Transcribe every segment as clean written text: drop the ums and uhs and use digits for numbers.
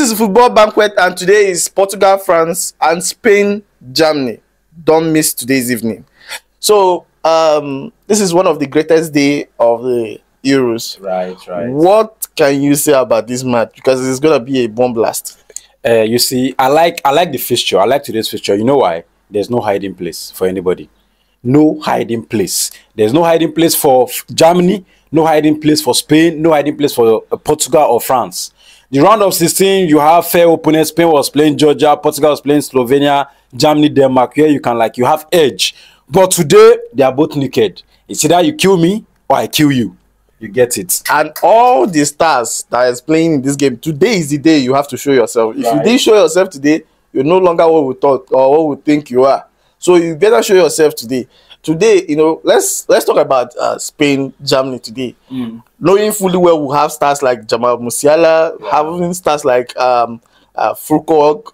is Football Banquet, and today is Portugal, France, and Spain, Germany. Don't miss today's evening. So, this is one of the greatest day of the Euros. Right. What can you say about this match? Because it's gonna be a bomb blast. You see, I like the fixture. I like today's fixture. You know why? There's no hiding place for anybody. No hiding place. There's no hiding place for Germany. No hiding place for Spain. No hiding place for Portugal or France. The round of 16, you have fair opponents. Spain was playing Georgia. Portugal was playing Slovenia. Germany, Denmark. Here you have edge. But today, they are both naked. It's either you kill me or I kill you. You get it. And all the stars that is playing in this game, today is the day you have to show yourself. If you didn't show yourself today, you're no longer what we thought or what we think you are. So you better show yourself today. Today, you know, let's talk about Spain, Germany today. Knowing fully well we have stars like Jamal Musiala, having stars like Foucault,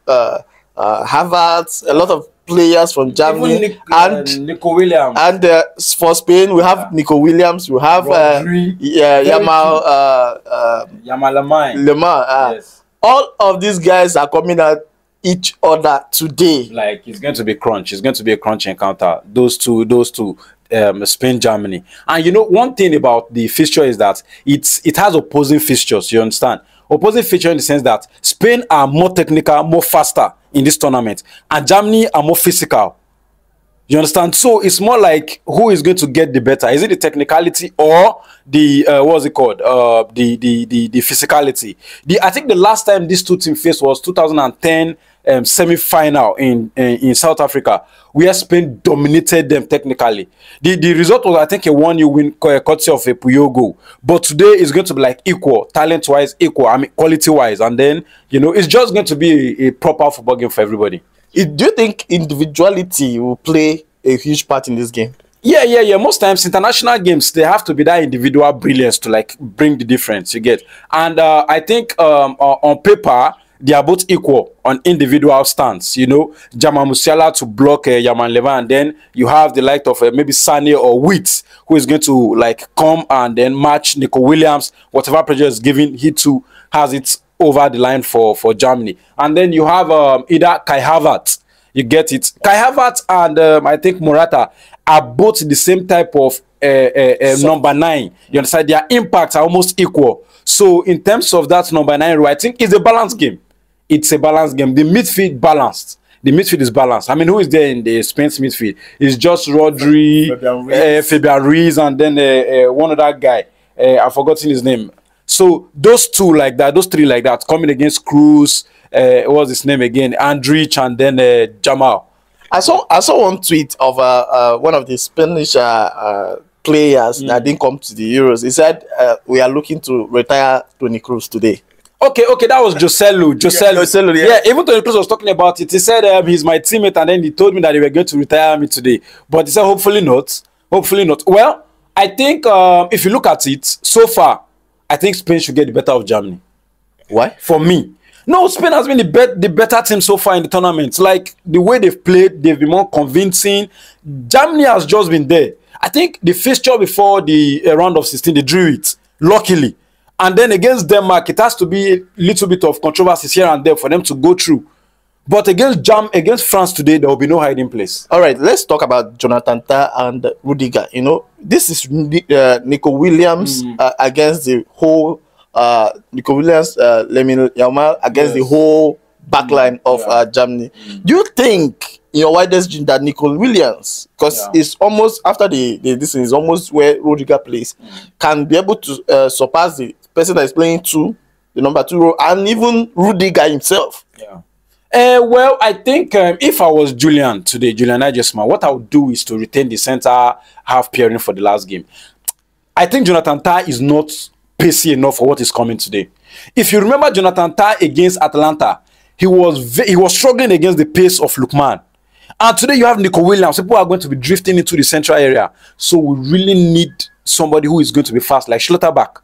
Havertz, a lot of players from Germany, and Nico Williams. And for Spain, we have Nico Williams, we have Yamal Lemar. Yes. All of these guys are coming at each other today. Like, it's going to be crunch. It's going to be a crunch encounter. Those two, Spain, Germany. And you know, one thing about the fixture is that it has opposing fixtures. You understand? Opposing fixture in the sense that Spain are more technical, more faster in this tournament, and Germany are more physical. You understand? So it's more like who is going to get the better? Is it the technicality or the what's it called? The physicality. I think the last time these two teams faced was 2010 semi-final in South Africa, where Spain dominated them technically. The result was, I think, a 1-0 win courtesy of a Puyo goal. But today is going to be like equal, talent-wise equal, I mean quality-wise, and then you know it's just going to be a proper football game for everybody. Do you think individuality will play a huge part in this game? Yeah. Most times, international games, they have to be that individual brilliance to like bring the difference, you get. And I think on paper, they are both equal on individual stance. You know, Jamal Musiala to block Yamal Levan, and then you have the light of maybe Sane or Witt, who is going to like come and then match Nico Williams. Whatever pressure is given, he too has it over the line for Germany. And then you have either Kai Havertz, you get it. Kai Havertz and I think Morata are both the same type of number 9. You understand? Their impacts are almost equal. So in terms of that number 9 role, I think it's a balanced game. It's a balanced game. The midfield balanced. The midfield is balanced. I mean, who is there in the Spain's midfield? It's just Rodri, Fabian Ruiz, and then one other guy. I've forgotten his name. So those two like that, those three like that, coming against Cruz, what's his name again? Andrich, and then Jamal. I saw one tweet of one of the Spanish players that didn't come to the Euros. He said, we are looking to retire Toni Kroos today. Okay, that was Joselu. Yeah, even Toni Kroos was talking about it. He said he's my teammate, and then he told me that they were going to retire me today. But he said hopefully not. Well, I think if you look at it so far, I think Spain should get the better of Germany. Why? For me. No, Spain has been the better team so far in the tournament. Like, the way they've played, they've been more convincing. Germany has just been there. I think the fixture before the round of 16, they drew it, luckily. And then against Denmark, it has to be a little bit of controversies here and there for them to go through. But against France today, there will be no hiding place. All right, let's talk about Jonathan Tah and Rudiger. You know, this is Nico Williams against the whole Nico Williams, Lamine Yamal against the whole backline of Germany. Do you think, in your widest dream, that Nico Williams, because it's almost after this is almost where Rudiger plays, can be able to surpass the person that is playing the number 2 role, and even Rudiger himself? Yeah. Well, I think if I was Julian Nagelsmann, what I would do is to retain the center half pairing for the last game. I think Jonathan Tah is not pacey enough for what is coming today. If you remember Jonathan Tah against Atalanta, he was struggling against the pace of Lookman. And today you have Nico Williams. People are going to be drifting into the central area. So we really need somebody who is going to be fast, like Schlotterbeck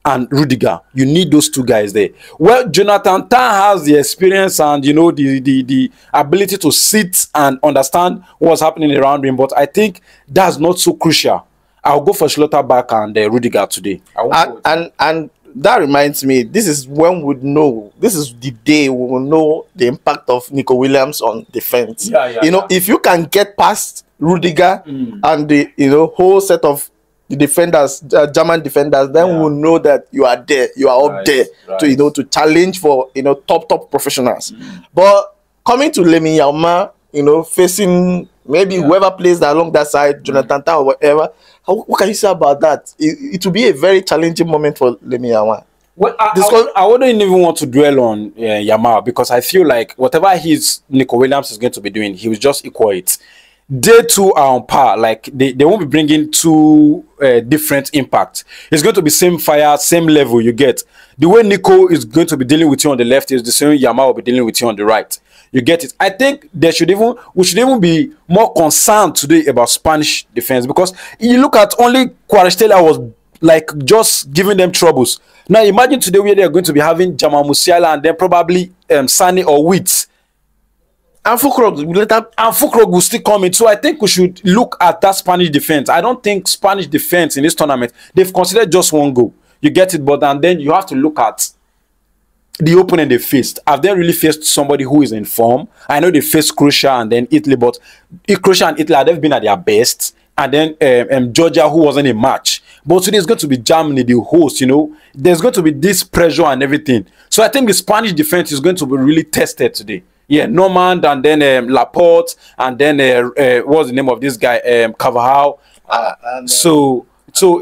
and Rudiger. You need those two guys there. Well, Jonathan Tah has the experience and, you know, the ability to sit and understand what's happening around him. But I think that's not so crucial. I'll go for Schlotterbeck and Rudiger today. And that reminds me, this is when we know, this is the day we will know the impact of Nico Williams on defense. If you can get past Rudiger and the whole set of the defenders, German defenders, then we'll know that you are there, you are up there to to challenge for top professionals. But coming to Lamine Yamal, facing maybe whoever plays along that side, Jonathan Tah or whatever. What can you say about that? It will be a very challenging moment for Lamine Yamal. Well, I wouldn't even want to dwell on Yamal, because I feel like whatever Nico Williams is going to be doing, he will just equal it. They two are on par. Like they won't be bringing two different impacts. It's going to be same fire, same level. You get the way Nico is going to be dealing with you on the left is the same Yamal will be dealing with you on the right. You get it. I think we should even be more concerned today about Spanish defense, because you look at only Kvaratskhelia was like just giving them troubles. Now imagine today where they are going to be having Jamal Musiala and then probably Sane or Wits. And Fukrog will still come in. So I think we should look at that Spanish defense. I don't think Spanish defense in this tournament, they've considered just one goal. You get it, but and then you have to look at the opponent they faced. Have they really faced somebody who is in form? I know they faced Croatia and then Italy, but Croatia and Italy have been at their best. And then Georgia, who wasn't a match. But today it's going to be Germany, the host, There's going to be this pressure and everything. So I think the Spanish defense is going to be really tested today. Yeah, Normand and then Laporte and then what's the name of this guy? Carvajal. So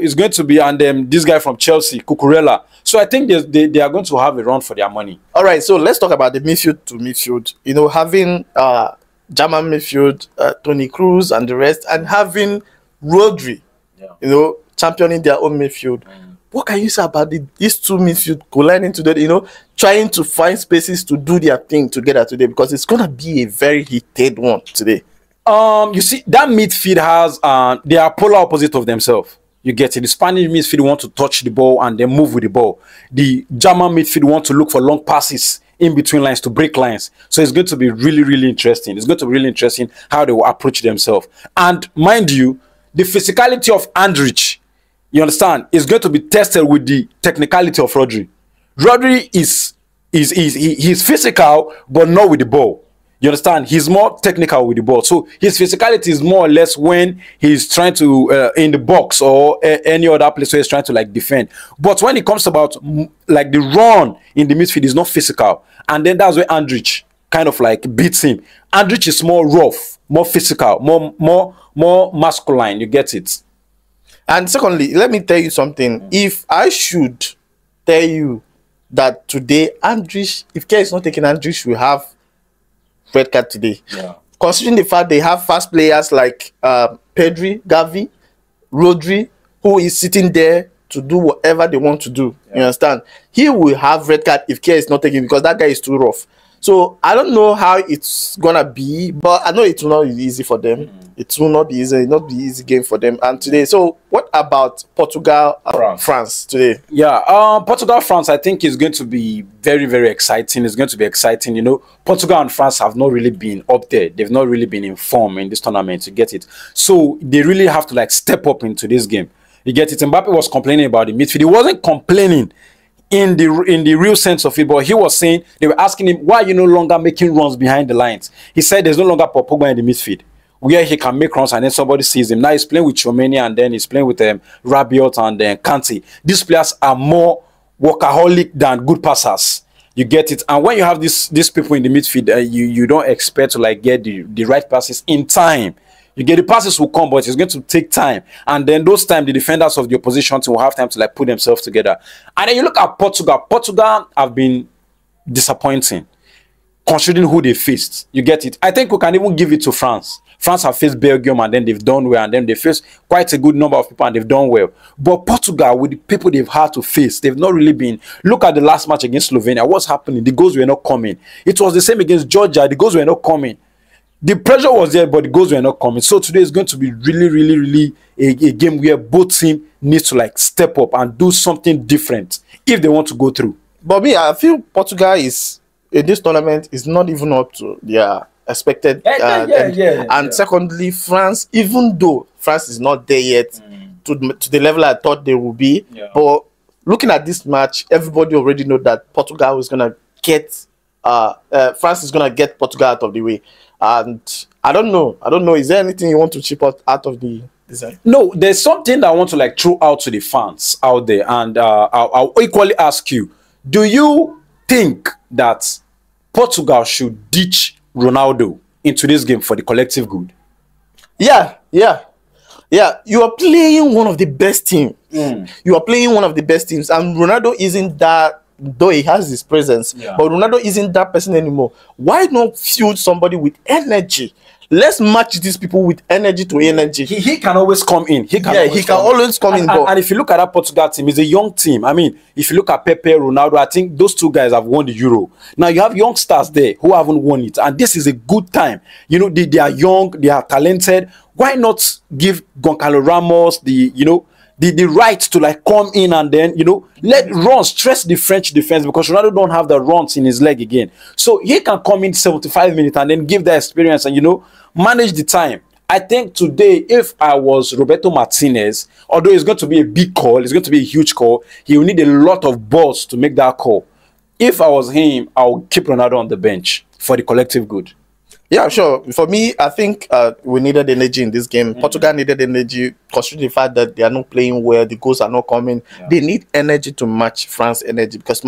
it's going to be, and this guy from Chelsea, Cucurella. So I think they are going to have a run for their money. All right, so let's talk about the midfield to midfield. Having German midfield, Toni Kroos and the rest, and having Rodri, championing their own midfield. What can you say about these two midfield colliding today, trying to find spaces to do their thing together today, because it's going to be a very heated one today. You see, that midfield has, they are polar opposite of themselves. You get it. The Spanish midfield want to touch the ball and then move with the ball. The German midfield want to look for long passes in between lines to break lines. So it's going to be really, really interesting. It's going to be really interesting how they will approach themselves. And mind you, the physicality of Andrich, you understand, is going to be tested with the technicality of Rodri. Rodri he's physical, but not with the ball. You understand? He's more technical with the ball. So his physicality is more or less when he's trying to in the box or any other place where he's trying to like defend. But when it comes about like the run in the midfield, is not physical. And then that's where Andrich kind of like beats him. Andrich is more rough, more physical, more masculine. You get it? And secondly, let me tell you something. If I should tell you that today Andrich, if care is not taking, Andrich will have red card today. Yeah. Considering the fact they have fast players like Pedri, Gavi, Rodri, who is sitting there to do whatever they want to do. Yeah. You understand? He will have red card if care is not taken, because that guy is too rough. So I don't know how it's gonna be, but I know it will not be easy for them. It will not be easy. It will not be easy game for them. And today, so what about Portugal and France today? Yeah, Portugal France, I think is going to be very, very exciting. It's going to be exciting. Portugal and France have not really been up there. They've not really been in form in this tournament. You get it? So they really have to like step up into this game. You get it? Mbappe was complaining about the midfield. He wasn't complaining in the real sense of it, but he was saying, they were asking him, why are you no longer making runs behind the lines? He said there's no longer Pogba in the midfield where he can make runs and then somebody sees him. Now he's playing with Chomeni and then he's playing with Rabiot and then Kante. These players are more workaholic than good passers. You get it? And when you have these people in the midfield, you don't expect to like get the right passes in time. You get the passes will come, but it's going to take time. And then those time, the defenders of the opposition team will have time to like put themselves together. And then you look at Portugal. Portugal have been disappointing, considering who they faced. You get it? I think we can even give it to France. France have faced Belgium and then they've done well. And then they faced quite a good number of people and they've done well. But Portugal, with the people they've had to face, they've not really been. Look at the last match against Slovenia. What's happening? The goals were not coming. It was the same against Georgia. The goals were not coming. The pressure was there, but the goals were not coming. So today is going to be really, really, really a game where both teams need to like step up and do something different if they want to go through. But me, I feel Portugal is in this tournament is not even up to their expected. And secondly, France, even though France is not there yet to the level I thought they would be, but looking at this match, everybody already know that Portugal is gonna get France is gonna get Portugal out of the way. And I don't know. Is there anything you want to chip out of the design? No, there's something that I want to like throw out to the fans out there, and I'll equally ask you: do you think that Portugal should ditch Ronaldo into this game for the collective good? Yeah. You are playing one of the best teams. You are playing one of the best teams, and Ronaldo isn't that. Though he has his presence, but Ronaldo isn't that person anymore. Why not fuel somebody with energy? Let's match these people with energy to energy. He can always come in. He can always come in. And if you look at that Portugal team, it's a young team. I mean, if you look at Pepe, Ronaldo, I think those two guys have won the Euro. Now you have young stars there who haven't won it, and this is a good time. You know, they are young, they are talented. Why not give Goncalo Ramos the right to like come in and then let run stress the French defense, because Ronaldo don't have the runs in his leg again, so he can come in 75 minutes and then give that experience and manage the time. I think today, if I was Roberto Martinez, although it's going to be a big call, it's going to be a huge call, he will need a lot of balls to make that call. If I was him, I would keep Ronaldo on the bench for the collective good. Yeah, sure. For me, I think we needed energy in this game. Portugal needed energy, considering the fact that they are not playing well, the goals are not coming. They need energy to match France energy, because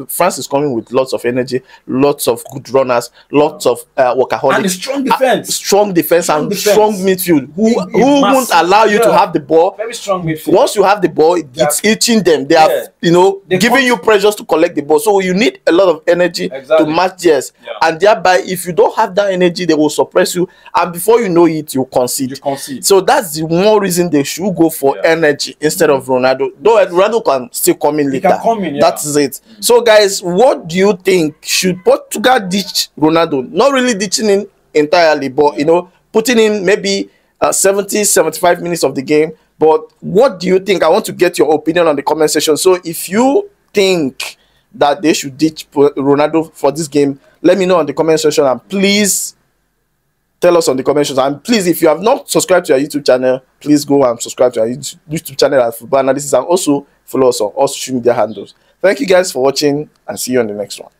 France is coming with lots of energy, lots of good runners, lots of workaholics. And a strong defense. Strong defense and strong midfield. Who won't allow you to have the ball? Very strong midfield. Once you have the ball, it's itching them. They are, giving you pressures to collect the ball. So you need a lot of energy to match theirs. And thereby, if you don't have that energy, they will suppress you, and before you know it, you concede. So that's the more reason they should go for energy instead of Ronaldo. Though Ronaldo can still come in later. That is it. So guys, what do you think? Should Portugal ditch Ronaldo? Not really ditching him entirely, but putting in maybe 70-75 minutes of the game. But what do you think? I want to get your opinion on the comment section. So if you think that they should ditch Ronaldo for this game, let me know on the comment section, and please tell us on the comment section. And please, if you have not subscribed to our YouTube channel, please go and subscribe to our YouTube channel at Football Analysis, and also follow us on all social media handles. Thank you guys for watching, and see you on the next one.